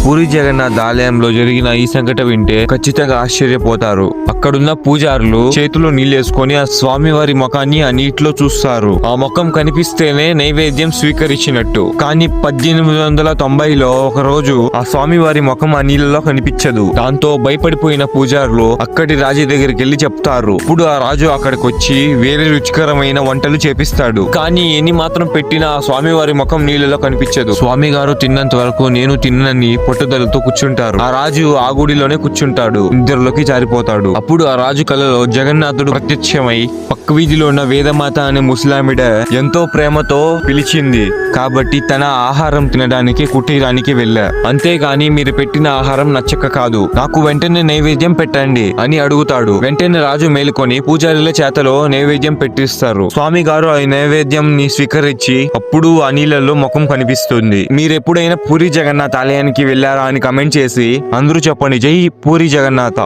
పూరి జగన్నాథ్ ఆలయంలో జరిగిన ఈ సంఘటన వింటే ఖచ్చితంగా ఆశ్చర్యపోతారు. అక్కడున్న పూజారులు చేతిలో నీళ్ళేసుకొని ఆ స్వామివారి ముఖాన్ని ఆ నీటిలో చూస్తారు. ఆ ముఖం కనిపిస్తేనే నైవేద్యం స్వీకరించినట్టు. కానీ 1890లో ఒక రోజు ఆ స్వామివారి ముఖం ఆ నీళ్ళలో కనిపించదు. దాంతో భయపడిపోయిన పూజారులు అక్కడి రాజు దగ్గరికి వెళ్లి చెప్తారు. ఇప్పుడు ఆ రాజు అక్కడికి వచ్చి వేరే రుచికరమైన వంటలు చేపిస్తాడు. కానీ ఎన్ని మాత్రం పెట్టినా ఆ స్వామివారి ముఖం నీళ్ళలో కనిపించదు. స్వామి గారు తిన్నంత వరకు నేను తిన్నని పట్టుదలతో కూర్చుంటారు. ఆ రాజు ఆ గుడిలోనే కూర్చుంటాడు. నిద్రలోకి జారిపోతాడు. అప్పుడు ఆ రాజు కలలో జగన్నాథుడు ప్రత్యక్షమై పక్క వీధిలో ఉన్న వేదమాత అనే ముసలామిడ ఎంతో ప్రేమతో పిలిచింది కాబట్టి తన ఆహారం తినడానికి కుటీరానికి వెళ్ళా. అంతేగాని మీరు పెట్టిన ఆహారం నచ్చక కాదు, నాకు వెంటనే నైవేద్యం పెట్టండి అని అడుగుతాడు. వెంటనే రాజు మేలుకొని పూజారుల చేతలో నైవేద్యం పెట్టిస్తారు. స్వామి గారు ఆ నైవేద్యం ని స్వీకరించి అప్పుడు ఆ నీళ్ళలో ముఖం కనిపిస్తుంది. మీరెప్పుడైనా పూరి జగన్నాథ్ ఆలయానికి వెళ్ళారా అని కమెంట్ చేసి అందరూ చెప్పండి. జై పూరి జగన్నాథ.